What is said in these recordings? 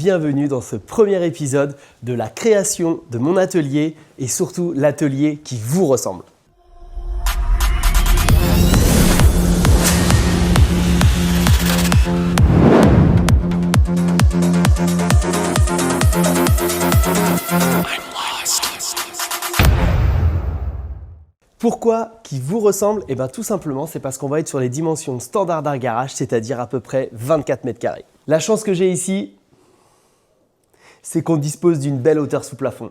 Bienvenue dans ce premier épisode de la création de mon atelier et surtout l'atelier qui vous ressemble. Pourquoi qui vous ressemble? Eh bien tout simplement, c'est parce qu'on va être sur les dimensions standard d'un garage, c'est-à-dire à peu près 24 mètres carrés. La chance que j'ai ici, c'est qu'on dispose d'une belle hauteur sous plafond.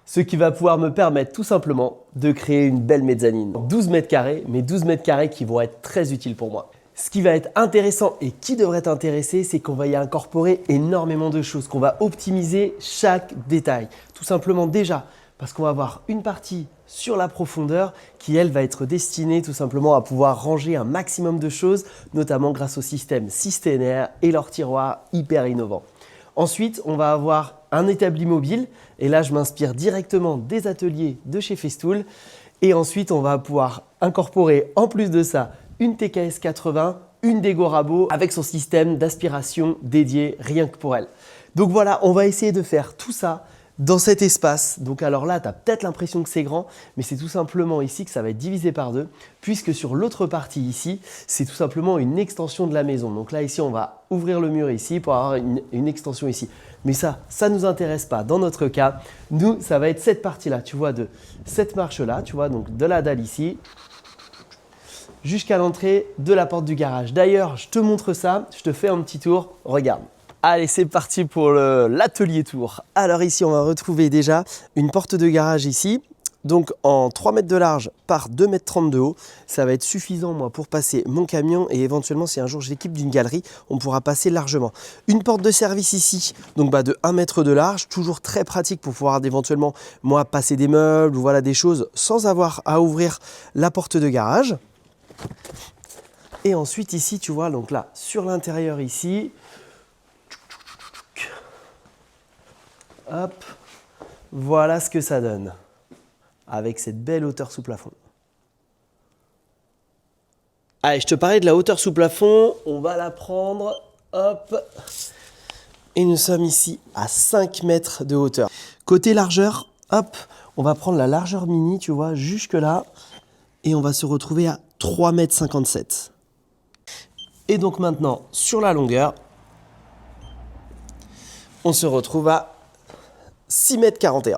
Ce qui va pouvoir me permettre tout simplement de créer une belle mezzanine. 12 mètres carrés, mais 12 mètres carrés qui vont être très utiles pour moi. Ce qui va être intéressant et qui devrait t'intéresser, c'est qu'on va y incorporer énormément de choses, qu'on va optimiser chaque détail. Tout simplement déjà parce qu'on va avoir une partie sur la profondeur qui, elle, va être destinée tout simplement à pouvoir ranger un maximum de choses, notamment grâce au système Systener et leur tiroir hyper innovant. Ensuite, on va avoir un établi mobile et là, je m'inspire directement des ateliers de chez Festool. Et ensuite, on va pouvoir incorporer en plus de ça une TKS 80, une Dego Rabo avec son système d'aspiration dédié rien que pour elle. Donc voilà, on va essayer de faire tout ça dans cet espace. Donc alors là, tu as peut-être l'impression que c'est grand, mais c'est tout simplement ici que ça va être divisé par deux, puisque sur l'autre partie ici, c'est tout simplement une extension de la maison. Donc là, ici, on va ouvrir le mur ici pour avoir une extension ici. Mais ça ne nous intéresse pas dans notre cas. Nous, ça va être cette partie-là, tu vois, de cette marche-là, tu vois, donc de la dalle ici, jusqu'à l'entrée de la porte du garage. D'ailleurs, je te montre ça, je te fais un petit tour, regarde. Allez, c'est parti pour l'atelier tour. Alors ici, on va retrouver déjà une porte de garage ici. Donc en 3 mètres de large par 2 mètres 30 de haut. Ça va être suffisant moi pour passer mon camion et éventuellement si un jour je l'équipe d'une galerie, on pourra passer largement. Une porte de service ici, donc de 1 mètre de large, toujours très pratique pour pouvoir éventuellement moi passer des meubles ou voilà des choses sans avoir à ouvrir la porte de garage. Et ensuite ici, tu vois, donc là sur l'intérieur ici, hop, voilà ce que ça donne avec cette belle hauteur sous plafond. Allez, je te parlais de la hauteur sous plafond, on va la prendre, hop, et nous sommes ici à 5 mètres de hauteur. Côté largeur, hop, on va prendre la largeur mini, tu vois, jusque là, et on va se retrouver à 3,57 m. Et donc maintenant, sur la longueur, on se retrouve à 6,41 m.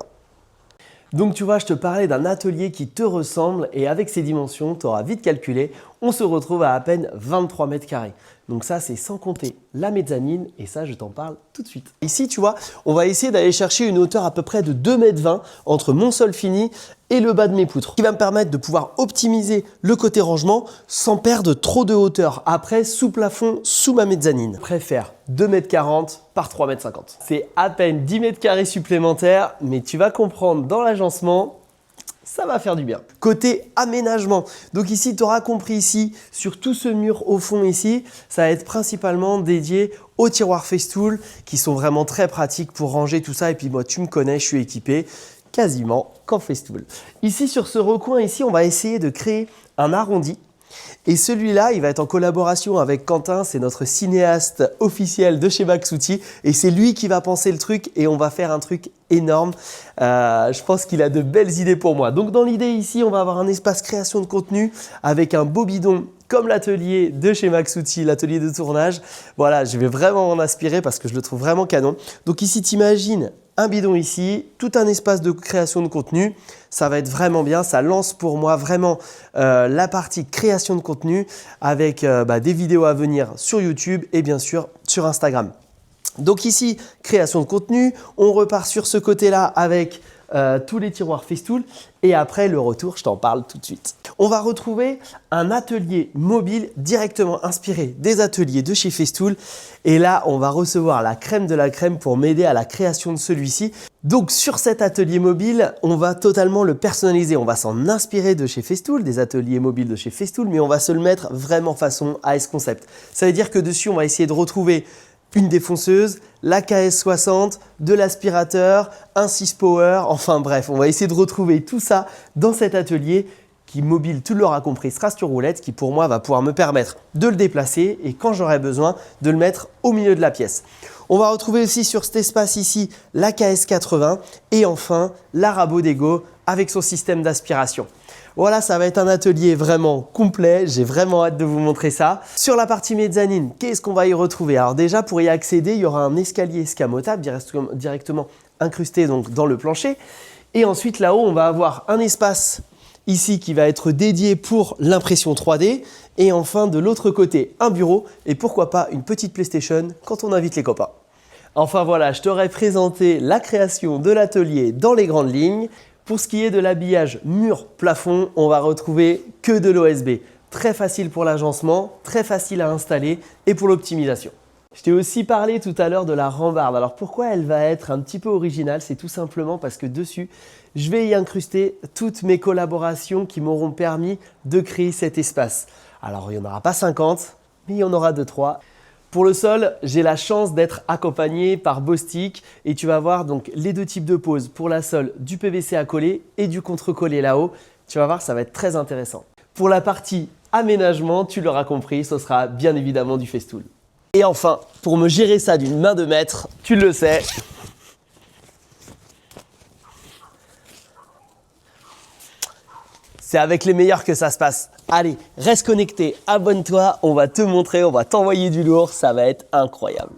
Donc tu vois, je te parlais d'un atelier qui te ressemble et avec ces dimensions, tu auras vite calculé, on se retrouve à peine 23 mètres carrés. Donc ça, c'est sans compter la mezzanine et ça, je t'en parle tout de suite. Ici, tu vois, on va essayer d'aller chercher une hauteur à peu près de 2,20 m entre mon sol fini et le bas de mes poutres, qui va me permettre de pouvoir optimiser le côté rangement sans perdre trop de hauteur. Après, sous plafond, sous ma mezzanine. Je préfère 2,40 m par 3,50 m. C'est à peine 10 mètres carrés supplémentaires, mais tu vas comprendre dans l'agencement, ça va faire du bien. Côté aménagement, donc ici, tu auras compris ici, sur tout ce mur au fond ici, ça va être principalement dédié aux tiroirs Festool qui sont vraiment très pratiques pour ranger tout ça. Et puis moi, tu me connais, je suis équipé quasiment qu'en Festool. Ici, sur ce recoin ici, on va essayer de créer un arrondi. Et celui-là, il va être en collaboration avec Quentin, c'est notre cinéaste officiel de chez Maxouti et c'est lui qui va penser le truc et on va faire un truc énorme. Je pense qu'il a de belles idées pour moi. Donc dans l'idée ici, on va avoir un espace création de contenu avec un beau bidon comme l'atelier de chez Maxouti, l'atelier de tournage. Voilà, je vais vraiment m'en inspirer parce que je le trouve vraiment canon. Donc ici, t'imagines un bidon ici, tout un espace de création de contenu, ça va être vraiment bien, ça lance pour moi vraiment la partie création de contenu avec des vidéos à venir sur YouTube et bien sûr sur Instagram. Donc ici, création de contenu, on repart sur ce côté-là avec tous les tiroirs Festool et après le retour, je t'en parle tout de suite. On va retrouver un atelier mobile directement inspiré des ateliers de chez Festool et là, on va recevoir la crème de la crème pour m'aider à la création de celui-ci. Donc sur cet atelier mobile, on va totalement le personnaliser. On va s'en inspirer de chez Festool, des ateliers mobiles de chez Festool, mais on va se le mettre vraiment façon AS Concept. Ça veut dire que dessus, on va essayer de retrouver une défonceuse, la KS60, de l'aspirateur, un 6 power, enfin bref, on va essayer de retrouver tout ça dans cet atelier qui mobile, tu l'auras compris, sera sur roulette, qui pour moi va pouvoir me permettre de le déplacer et quand j'aurai besoin de le mettre au milieu de la pièce. On va retrouver aussi sur cet espace ici la KS80 et enfin la Rabodego avec son système d'aspiration. Voilà, ça va être un atelier vraiment complet, j'ai vraiment hâte de vous montrer ça. Sur la partie mezzanine, qu'est-ce qu'on va y retrouver? Alors déjà, pour y accéder, il y aura un escalier escamotable directement incrusté donc dans le plancher. Et ensuite, là-haut, on va avoir un espace ici qui va être dédié pour l'impression 3D. Et enfin, de l'autre côté, un bureau et pourquoi pas une petite PlayStation quand on invite les copains. Enfin voilà, je t'aurais présenté la création de l'atelier dans les grandes lignes. Pour ce qui est de l'habillage mur-plafond, on va retrouver que de l'OSB. Très facile pour l'agencement, très facile à installer et pour l'optimisation. Je t'ai aussi parlé tout à l'heure de la rambarde. Alors pourquoi elle va être un petit peu originale? C'est tout simplement parce que dessus, je vais y incruster toutes mes collaborations qui m'auront permis de créer cet espace. Alors il n'y en aura pas 50, mais il y en aura 2-3. Pour le sol, j'ai la chance d'être accompagné par Bostik et tu vas voir donc les deux types de poses pour la sole, du PVC à coller et du contre-collé là-haut. Tu vas voir, ça va être très intéressant. Pour la partie aménagement, tu l'auras compris, ce sera bien évidemment du Festool. Et enfin, pour me gérer ça d'une main de maître, tu le sais, c'est avec les meilleurs que ça se passe. Allez, reste connecté, abonne-toi, on va te montrer, on va t'envoyer du lourd, ça va être incroyable.